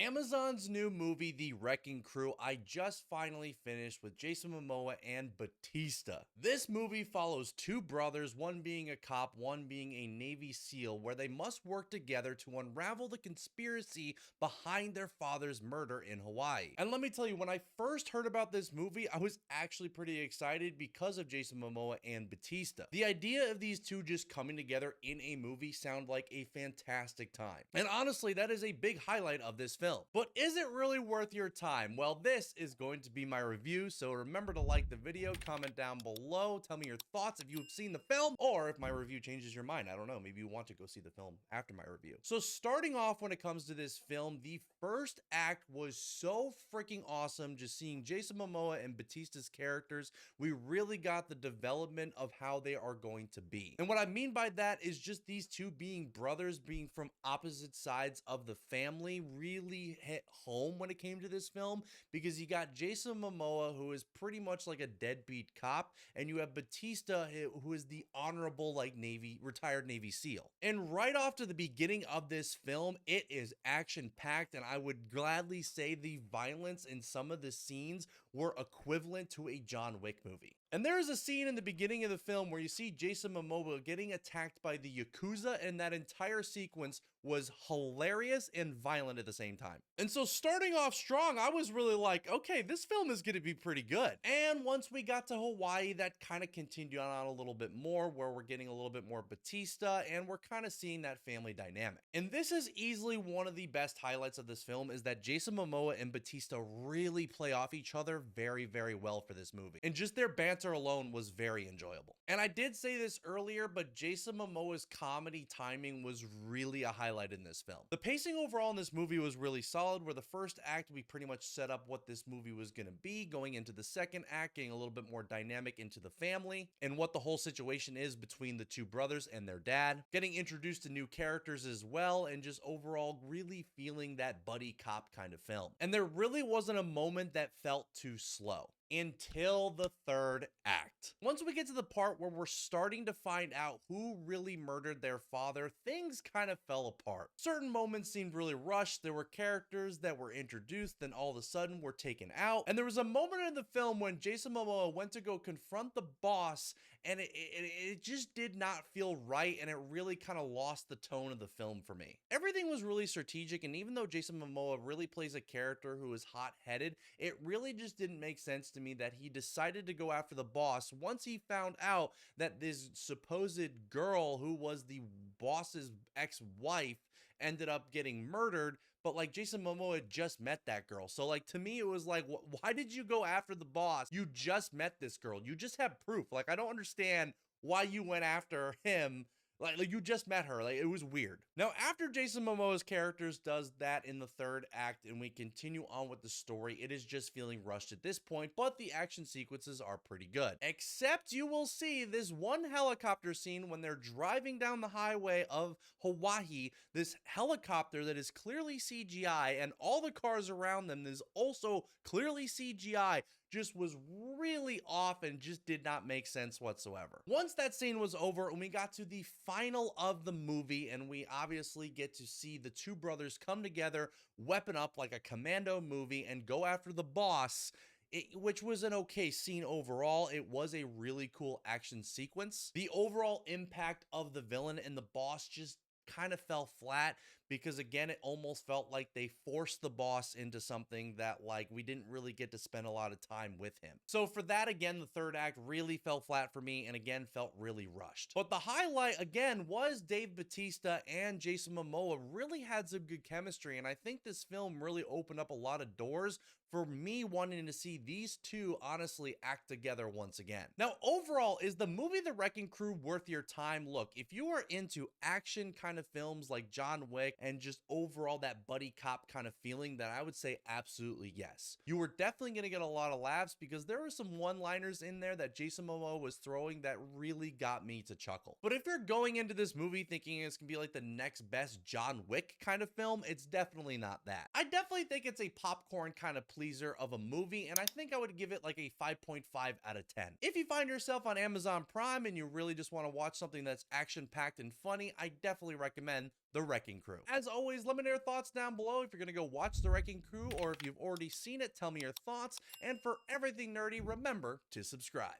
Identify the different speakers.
Speaker 1: Amazon's new movie, The Wrecking Crew, I just finally finished with Jason Momoa and Batista. This movie follows two brothers, one being a cop, one being a Navy SEAL, where they must work together to unravel the conspiracy behind their father's murder in Hawaii. And let me tell you, when I first heard about this movie, I was actually pretty excited because of Jason Momoa and Batista. The idea of these two just coming together in a movie sounded like a fantastic time. And honestly, that is a big highlight of this film. But is it really worth your time? Well, this is going to be my review, so remember to like the video, comment down below, tell me your thoughts if you've seen the film, or if my review changes your mind. I don't know, maybe you want to go see the film after my review. So starting off when it comes to this film, the first act was so freaking awesome. Just seeing Jason Momoa and Batista's characters, we really got the development of how they are going to be. And what I mean by that is just these two being brothers, being from opposite sides of the family, really hit home when it came to this film, because you got Jason Momoa, who is pretty much like a deadbeat cop, and you have Batista, who is the honorable, like, retired Navy SEAL. And right off to the beginning of this film, it is action packed, and I would gladly say the violence in some of the scenes were equivalent to a John Wick movie. And there is a scene in the beginning of the film where you see Jason Momoa getting attacked by the Yakuza, and that entire sequence was hilarious and violent at the same time. And so starting off strong, I was really like, okay, this film is going to be pretty good. And once we got to Hawaii, that kind of continued on a little bit more, where we're getting a little bit more Batista, and we're kind of seeing that family dynamic. And this is easily one of the best highlights of this film, is that Jason Momoa and Batista really play off each other very, very well for this movie. And just their banter alone was very enjoyable. And I did say this earlier, but Jason Momoa's comedy timing was really a highlight in this film. The pacing overall in this movie was really solid, where the first act we pretty much set up what this movie was going to be, going into the second act, getting a little bit more dynamic into the family and what the whole situation is between the two brothers and their dad, getting introduced to new characters as well, and just overall really feeling that buddy cop kind of film. And there really wasn't a moment that felt too slow until the third act. Once we get to the part where we're starting to find out who really murdered their father, things kind of fell apart. Certain moments seemed really rushed. There were characters that were introduced, then all of a sudden were taken out. And there was a moment in the film when Jason Momoa went to go confront the boss, and it just did not feel right, and it really kind of lost the tone of the film for me. Everything was really strategic, and even though Jason Momoa really plays a character who is hot-headed, it really just didn't make sense to me that he decided to go after the boss once he found out that this supposed girl, who was the boss's ex-wife, ended up getting murdered. But like, Jason Momoa had just met that girl. So like, to me, it was like, why did you go after the boss? You just met this girl. You just have proof. Like, I don't understand why you went after him. Like you just met her. Like, it was weird. Now, after Jason Momoa's characters does that in the third act and we continue on with the story, it is just feeling rushed at this point, but the action sequences are pretty good. Except you will see this one helicopter scene when they're driving down the highway of Hawaii, this helicopter that is clearly CGI, and all the cars around them is also clearly CGI, just was really off and just did not make sense whatsoever. Once that scene was over and we got to the final of the movie, and we obviously get to see the two brothers come together, weapon up like a commando movie, and go after the boss, which was an okay scene overall. It was a really cool action sequence. The overall impact of the villain and the boss just kind of fell flat, because again, it almost felt like they forced the boss into something that, like, we didn't really get to spend a lot of time with him. So for that, again, the third act really fell flat for me, and again, felt really rushed. But the highlight again was Dave Batista and Jason Momoa really had some good chemistry, and I think this film really opened up a lot of doors for me wanting to see these two honestly act together once again. Now, overall, is the movie The Wrecking Crew worth your time? Look, if you are into action kind of films like John Wick and just overall that buddy cop kind of feeling, then I would say absolutely yes. You were definitely going to get a lot of laughs, because there were some one-liners in there that Jason Momoa was throwing that really got me to chuckle. But if you're going into this movie thinking it's going to be like the next best John Wick kind of film, it's definitely not that. I definitely think it's a popcorn kind of pleaser of a movie, and I think I would give it like a 5.5 out of 10. If you find yourself on Amazon Prime and you really just want to watch something that's action-packed and funny, I definitely recommend The Wrecking Crew. As always, let me know your thoughts down below if you're gonna go watch The Wrecking Crew, or if you've already seen it, tell me your thoughts. And for everything nerdy, remember to subscribe.